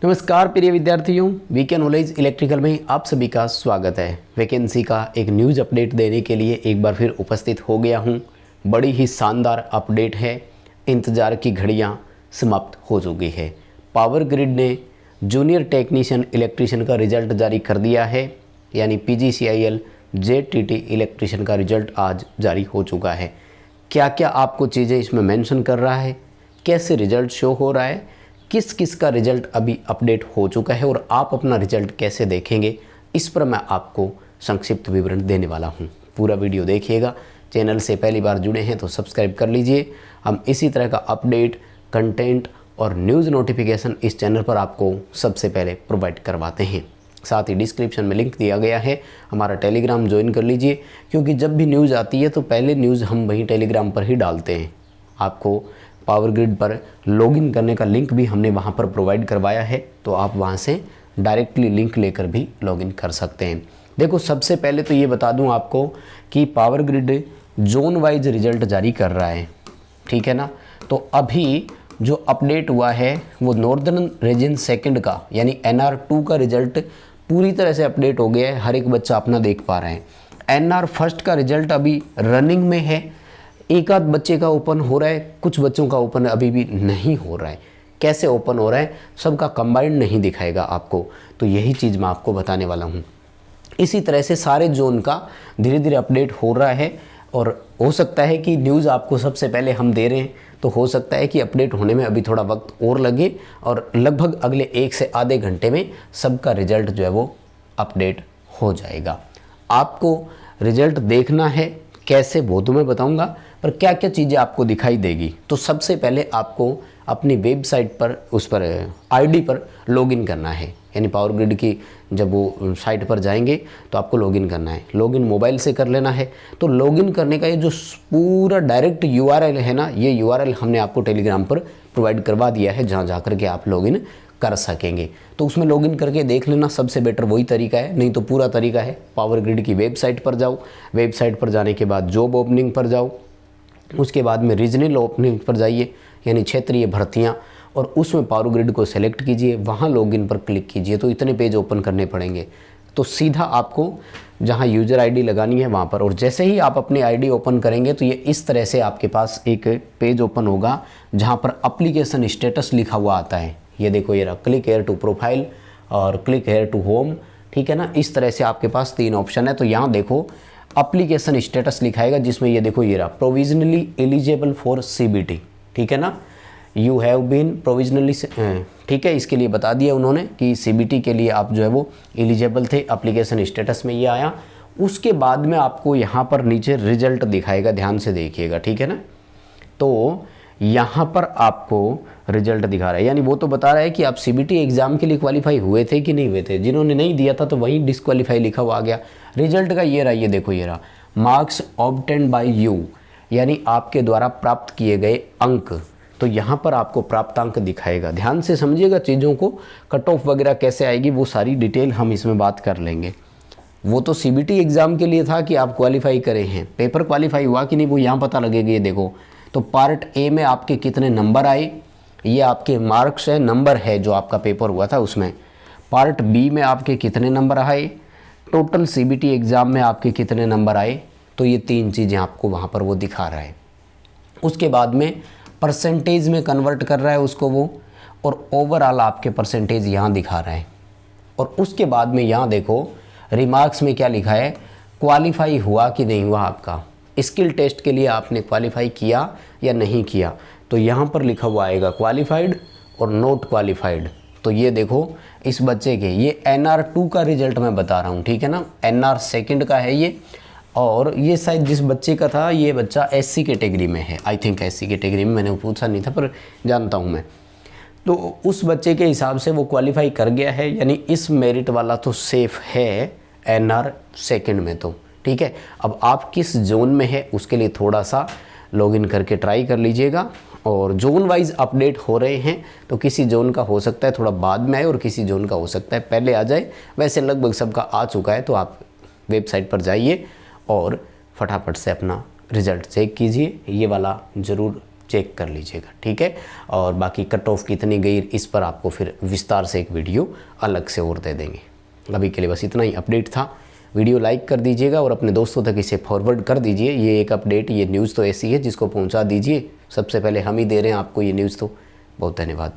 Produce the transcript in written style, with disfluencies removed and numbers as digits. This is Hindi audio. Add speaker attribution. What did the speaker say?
Speaker 1: नमस्कार प्रिय विद्यार्थियों, वीके नॉलेज इलेक्ट्रिकल में आप सभी का स्वागत है। वैकेंसी का एक न्यूज़ अपडेट देने के लिए एक बार फिर उपस्थित हो गया हूं। बड़ी ही शानदार अपडेट है। इंतज़ार की घड़ियां समाप्त हो चुकी है। पावर ग्रिड ने जूनियर टेक्नीशियन इलेक्ट्रीशियन का रिजल्ट जारी कर दिया है, यानी PGCIL JTT इलेक्ट्रीशियन का रिजल्ट आज जारी हो चुका है। क्या क्या आपको चीज़ें इसमें मेंशन कर रहा है, कैसे रिजल्ट शो हो रहा है, किस किस का रिजल्ट अभी अपडेट हो चुका है और आप अपना रिजल्ट कैसे देखेंगे, इस पर मैं आपको संक्षिप्त विवरण देने वाला हूं। पूरा वीडियो देखिएगा। चैनल से पहली बार जुड़े हैं तो सब्सक्राइब कर लीजिए। हम इसी तरह का अपडेट, कंटेंट और न्यूज़ नोटिफिकेशन इस चैनल पर आपको सबसे पहले प्रोवाइड करवाते हैं। साथ ही डिस्क्रिप्शन में लिंक दिया गया है, हमारा टेलीग्राम ज्वाइन कर लीजिए, क्योंकि जब भी न्यूज़ आती है तो पहले न्यूज़ हम वहीं टेलीग्राम पर ही डालते हैं। आपको पावर ग्रिड पर लॉगिन करने का लिंक भी हमने वहां पर प्रोवाइड करवाया है, तो आप वहां से डायरेक्टली लिंक लेकर भी लॉगिन कर सकते हैं। देखो, सबसे पहले तो ये बता दूं आपको कि power grid zone wise result जारी कर रहा है, ठीक है ना। तो अभी जो अपडेट हुआ है वो नॉर्दर्न रीजन सेकंड का यानी NR2 का रिजल्ट पूरी तरह से अपडेट हो गया है। हर एक बच्चा अपना देख पा रहा है। NR फर्स्ट का रिजल्ट अभी रनिंग में है। एक आध बच्चे का ओपन हो रहा है, कुछ बच्चों का ओपन अभी भी नहीं हो रहा है। कैसे ओपन हो रहा है, सबका कंबाइंड नहीं दिखाएगा आपको, तो यही चीज़ मैं आपको बताने वाला हूँ। इसी तरह से सारे जोन का धीरे धीरे अपडेट हो रहा है और हो सकता है कि न्यूज़ आपको सबसे पहले हम दे रहे हैं, तो हो सकता है कि अपडेट होने में अभी थोड़ा वक्त और लगे और लगभग अगले 1 से आधे घंटे में सबका रिजल्ट जो है वो अपडेट हो जाएगा। आपको रिजल्ट देखना है कैसे, वो तो मैं बताऊंगा, पर क्या क्या चीज़ें आपको दिखाई देगी। तो सबसे पहले आपको अपनी वेबसाइट पर, उस पर आईडी पर लॉगिन करना है, यानी पावर ग्रिड की जब वो साइट पर जाएंगे तो आपको लॉगिन करना है। लॉगिन मोबाइल से कर लेना है। तो लॉगिन करने का ये जो पूरा डायरेक्ट URL है ना, ये URL हमने आपको टेलीग्राम पर प्रोवाइड करवा दिया है, जहाँ जा कर के आप लॉगिन कर सकेंगे। तो उसमें लॉगिन करके देख लेना, सबसे बेटर वही तरीका है। नहीं तो पूरा तरीका है, पावर ग्रिड की वेबसाइट पर जाओ, वेबसाइट पर जाने के बाद जॉब ओपनिंग पर जाओ, उसके बाद में रीजनल ओपनिंग पर जाइए, यानी क्षेत्रीय भर्तियाँ, और उसमें पावर ग्रिड को सेलेक्ट कीजिए, वहाँ लॉगिन पर क्लिक कीजिए। तो इतने पेज ओपन करने पड़ेंगे। तो सीधा आपको जहाँ यूज़र ID लगानी है वहाँ पर, और जैसे ही आप अपनी ID ओपन करेंगे तो ये इस तरह से आपके पास एक पेज ओपन होगा जहाँ पर एप्लीकेशन स्टेटस लिखा हुआ आता है। ये देखो, ये रहा, क्लिक हेयर टू प्रोफाइल और क्लिक हेयर टू होम, ठीक है ना। इस तरह से आपके पास 3 ऑप्शन है। तो यहाँ देखो एप्लीकेशन स्टेटस लिखाएगा, जिसमें ये देखो, ये रहा, प्रोविजनली एलिजिबल फॉर CBT, ठीक है ना। यू हैव बीन प्रोविजनली, ठीक है, इसके लिए बता दिया उन्होंने कि CBT के लिए आप जो है वो एलिजिबल थे। एप्लीकेशन स्टेटस में ये आया। उसके बाद में आपको यहाँ पर नीचे रिजल्ट दिखाएगा, ध्यान से देखिएगा, ठीक है ना। तो यहाँ पर आपको रिजल्ट दिखा रहा है, यानी वो तो बता रहा है कि आप CBT एग्ज़ाम के लिए क्वालिफाई हुए थे कि नहीं हुए थे। जिन्होंने नहीं दिया था तो वहीं डिसक्वालीफाई लिखा हुआ आ गया। रिजल्ट का ये रहा, ये देखो, ये रहा, मार्क्स ऑब्टेन्ड बाय यू, यानी आपके द्वारा प्राप्त किए गए अंक। तो यहाँ पर आपको प्राप्तांक दिखाएगा। ध्यान से समझिएगा चीज़ों को। कट ऑफ वगैरह कैसे आएगी वो सारी डिटेल हम इसमें बात कर लेंगे। वो तो CBT एग्ज़ाम के लिए था कि आप क्वालिफाई करे हैं, पेपर क्वालिफाई हुआ कि नहीं वो यहाँ पता लगेगा। ये देखो, तो पार्ट A में आपके कितने नंबर आए, ये आपके मार्क्स है, नंबर है जो आपका पेपर हुआ था उसमें। पार्ट B में आपके कितने नंबर आए, टोटल CBT एग्ज़ाम में आपके कितने नंबर आए। तो ये 3 चीज़ें आपको वहाँ पर वो दिखा रहा है। उसके बाद में परसेंटेज में कन्वर्ट कर रहा है उसको वो, और ओवरऑल आपके परसेंटेज यहाँ दिखा रहा है। और उसके बाद में यहाँ देखो रिमार्क्स में क्या लिखा है, क्वालिफाई हुआ कि नहीं हुआ आपका, स्किल टेस्ट के लिए आपने क्वालिफाई किया या नहीं किया। तो यहाँ पर लिखा हुआ आएगा क्वालिफाइड और नॉट क्वालिफाइड। तो ये देखो, इस बच्चे के ये NR2 का रिजल्ट मैं बता रहा हूँ, ठीक है ना। NR सेकंड का है ये, और ये शायद जिस बच्चे का था, ये बच्चा SC कैटेगरी में है। आई थिंक SC कैटेगरी में, मैंने पूछा नहीं था पर जानता हूँ मैं। तो उस बच्चे के हिसाब से वो क्वालिफाई कर गया है, यानी इस मेरिट वाला तो सेफ है NR सेकंड में तो, ठीक है। अब आप किस जोन में है उसके लिए थोड़ा सा लॉगिन करके ट्राई कर लीजिएगा। और जोन वाइज अपडेट हो रहे हैं, तो किसी जोन का हो सकता है थोड़ा बाद में आए और किसी जोन का हो सकता है पहले आ जाए। वैसे लगभग सबका आ चुका है। तो आप वेबसाइट पर जाइए और फटाफट से अपना रिज़ल्ट चेक कीजिए। ये वाला ज़रूर चेक कर लीजिएगा, ठीक है। और बाकी कट ऑफ कितनी गई इस पर आपको फिर विस्तार से एक वीडियो अलग से और दे देंगे। अभी के लिए बस इतना ही अपडेट था। वीडियो लाइक कर दीजिएगा और अपने दोस्तों तक इसे फॉरवर्ड कर दीजिए। ये एक अपडेट, ये न्यूज़ तो ऐसी है जिसको पहुंचा दीजिए, सबसे पहले हम ही दे रहे हैं आपको ये न्यूज़, तो बहुत धन्यवाद।